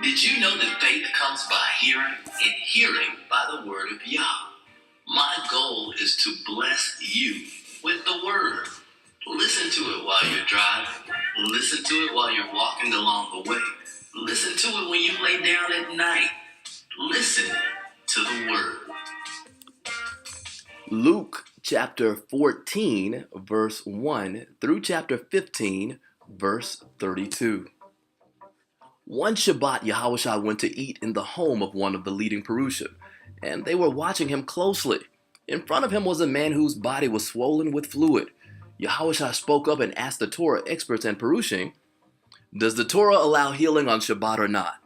Did you know that faith comes by hearing, and hearing by the Word of Yah? My goal is to bless you with the Word. Listen to it while you're driving. Listen to it while you're walking along the way. Listen to it when you lay down at night. Listen to the Word. Luke chapter 14, verse 1 through chapter 15, verse 32. One Shabbat, Yahawashi went to eat in the home of one of the leading Perushim, and they were watching him closely. In front of him was a man whose body was swollen with fluid. Yahawashi spoke up and asked the Torah experts and Perushim, "Does the Torah allow healing on Shabbat or not?"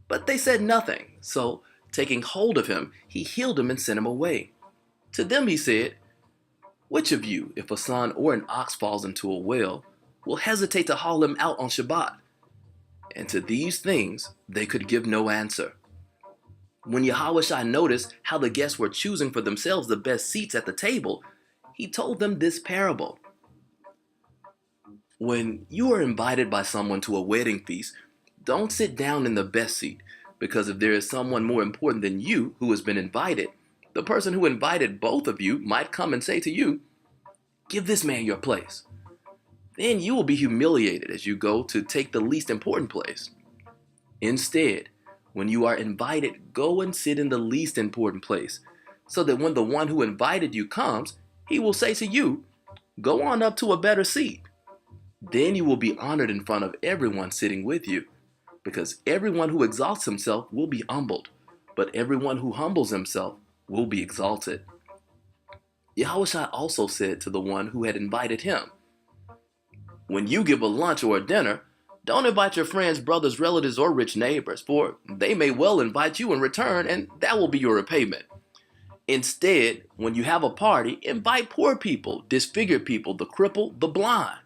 But they said nothing, so taking hold of him, he healed him and sent him away. To them he said, "Which of you, if a son or an ox falls into a well, will hesitate to haul him out on Shabbat?" And to these things they could give no answer. When Yahawashi noticed how the guests were choosing for themselves the best seats at the table, he told them this parable. When you are invited by someone to a wedding feast, don't sit down in the best seat, because if there is someone more important than you who has been invited, the person who invited both of you might come and say to you, "Give this man your place." Then you will be humiliated as you go to take the least important place. Instead, when you are invited, go and sit in the least important place, so that when the one who invited you comes, he will say to you, "Go on up to a better seat." Then you will be honored in front of everyone sitting with you, because everyone who exalts himself will be humbled, but everyone who humbles himself will be exalted. Yahawashi also said to the one who had invited him, "When you give a lunch or a dinner, don't invite your friends, brothers, relatives, or rich neighbors, for they may well invite you in return, and that will be your repayment. Instead, when you have a party, invite poor people, disfigured people, the crippled, the blind.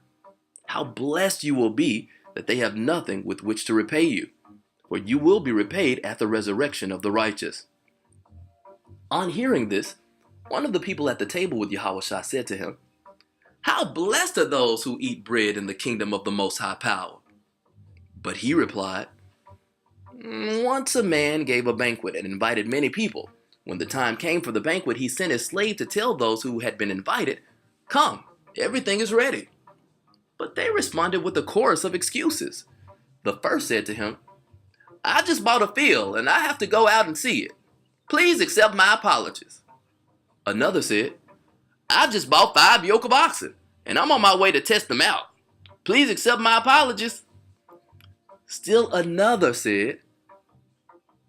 How blessed you will be that they have nothing with which to repay you, for you will be repaid at the resurrection of the righteous." On hearing this, one of the people at the table with Yahawashi said to him, "How blessed are those who eat bread in the kingdom of the Most High Power." But he replied, "Once a man gave a banquet and invited many people. When the time came for the banquet, he sent his slave to tell those who had been invited, 'Come, everything is ready.' But they responded with a chorus of excuses. The first said to him, 'I just bought a field and I have to go out and see it. Please accept my apologies.' Another said, 'I just bought 5 yoke of oxen and I'm on my way to test them out. Please accept my apologies.' Still another said,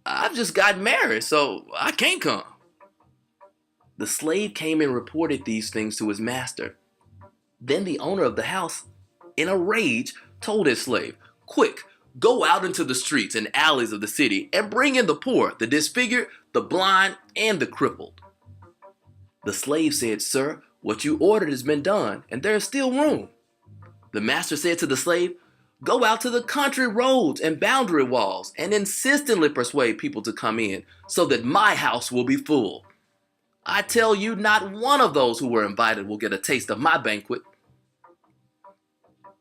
'I've just got married, so I can't come.' The slave came and reported these things to his master. Then the owner of the house, in a rage, told his slave, 'Quick, go out into the streets and alleys of the city and bring in the poor, the disfigured, the blind, and the crippled.' The slave said, 'Sir, what you ordered has been done, and there is still room.' The master said to the slave, 'Go out to the country roads and boundary walls and insistently persuade people to come in, so that my house will be full. I tell you, not one of those who were invited will get a taste of my banquet.'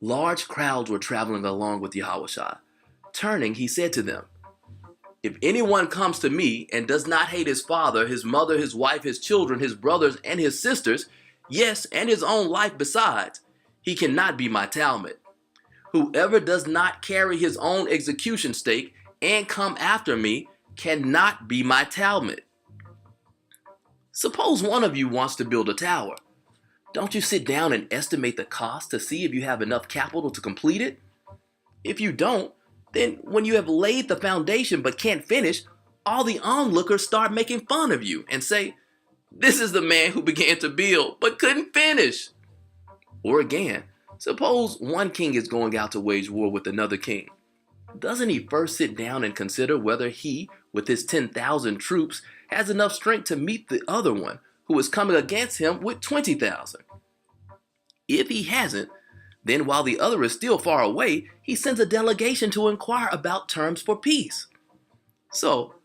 Large crowds were traveling along with Yahawashi. Turning, he said to them, 'If anyone comes to me and does not hate his father, his mother, his wife, his children, his brothers, and his sisters, yes, and his own life besides, he cannot be my Talmud. Whoever does not carry his own execution stake and come after me cannot be my Talmud. Suppose one of you wants to build a tower. Don't you sit down and estimate the cost to see if you have enough capital to complete it? If you don't, then when you have laid the foundation but can't finish, all the onlookers start making fun of you and say, 'This is the man who began to build but couldn't finish.' Or again, suppose one king is going out to wage war with another king. Doesn't he first sit down and consider whether he, with his 10,000 troops, has enough strength to meet the other one who is coming against him with 20,000? If he hasn't, then while the other is still far away, he sends a delegation to inquire about terms for peace. So,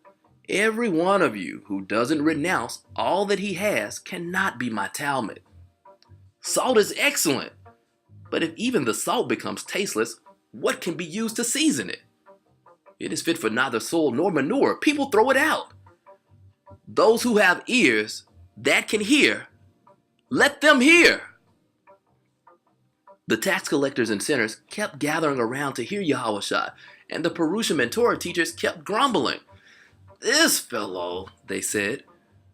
every one of you who doesn't renounce all that he has cannot be my Talmud. Salt is excellent, but if even the salt becomes tasteless, what can be used to season it? It is fit for neither soil nor manure. People throw it out. Those who have ears that can hear, let them hear." The tax collectors and sinners kept gathering around to hear Yahawashi, and the Perushim and Torah teachers kept grumbling. "This fellow," they said,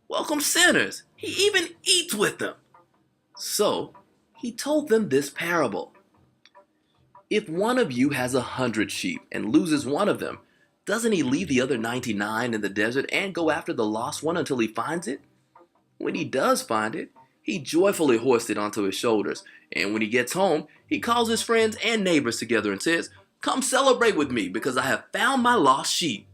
"welcomes sinners. He even eats with them." So he told them this parable. "If one of you has 100 sheep and loses one of them, doesn't he leave the other 99 in the desert and go after the lost one until he finds it? When he does find it, he joyfully hoists it onto his shoulders, and when he gets home, he calls his friends and neighbors together and says, 'Come celebrate with me because I have found my lost sheep.'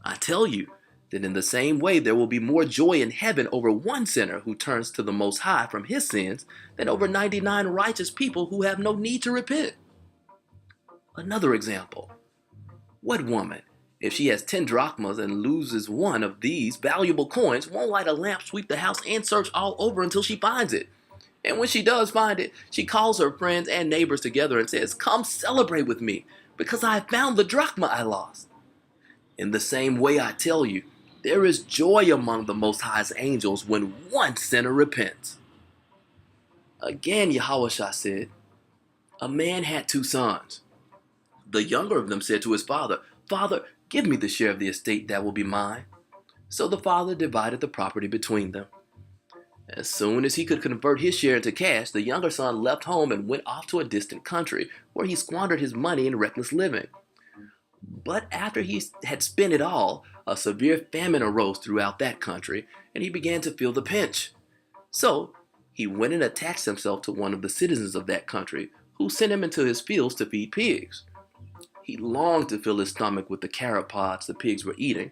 I tell you that in the same way there will be more joy in heaven over one sinner who turns to the Most High from his sins than over 99 righteous people who have no need to repent." Another example. What woman, if she has 10 drachmas and loses one of these valuable coins, won't light a lamp, sweep the house, and search all over until she finds it? And when she does find it, she calls her friends and neighbors together and says, "Come celebrate with me because I have found the drachma I lost." In the same way, I tell you, there is joy among the Most High's angels when one sinner repents. Again, Yahawashi said, "A man had 2 sons. The younger of them said to his father, 'Father, give me the share of the estate that will be mine.' So the father divided the property between them. As soon as he could convert his share into cash, the younger son left home and went off to a distant country, where he squandered his money in reckless living. But after he had spent it all, a severe famine arose throughout that country, and he began to feel the pinch. So he went and attached himself to one of the citizens of that country, who sent him into his fields to feed pigs. He longed to fill his stomach with the carrot pods the pigs were eating,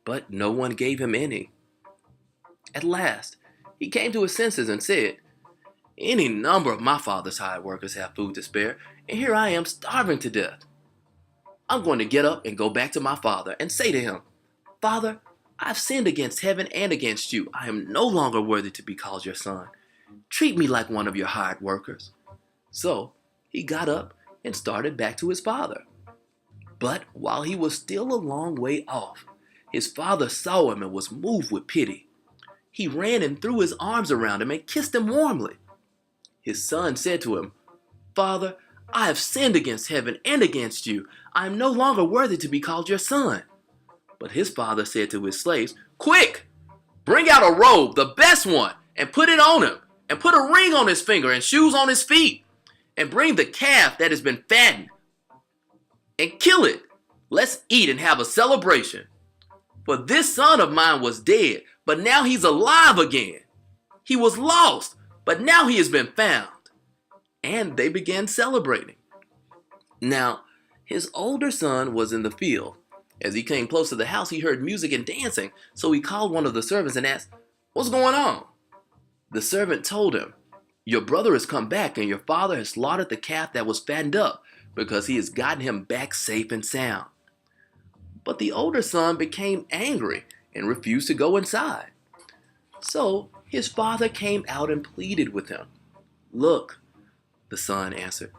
but no one gave him any. At last, he came to his senses and said, 'Any number of my father's hired workers have food to spare, and here I am starving to death. I'm going to get up and go back to my father and say to him, Father, I've sinned against heaven and against you. I am no longer worthy to be called your son. Treat me like one of your hired workers.' So he got up and started back to his father. But while he was still a long way off, his father saw him and was moved with pity. He ran and threw his arms around him and kissed him warmly. His son said to him, 'Father, I have sinned against heaven and against you. I am no longer worthy to be called your son.' But his father said to his slaves, 'Quick, bring out a robe, the best one, and put it on him, and put a ring on his finger and shoes on his feet, and bring the calf that has been fattened, and kill it. Let's eat and have a celebration. For this son of mine was dead, but now he's alive again. He was lost, but now he has been found.' And they began celebrating. Now, his older son was in the field. As he came close to the house, he heard music and dancing, so he called one of the servants and asked, 'What's going on?' The servant told him, 'Your brother has come back, and your father has slaughtered the calf that was fattened up, because he has gotten him back safe and sound.' But the older son became angry and refused to go inside. So his father came out and pleaded with him. 'Look,' the son answered,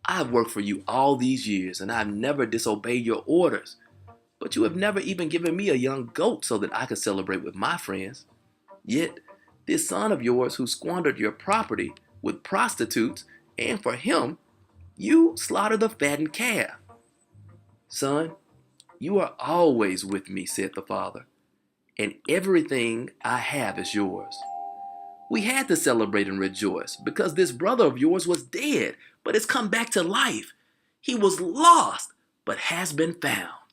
'I have worked for you all these years, and I have never disobeyed your orders. But you have never even given me a young goat so that I could celebrate with my friends. Yet this son of yours who squandered your property with prostitutes, and for him, you slaughtered the fattened calf. Son, you are always with me,' said the father, 'and everything I have is yours. We had to celebrate and rejoice because this brother of yours was dead, but has come back to life. He was lost, but has been found.'"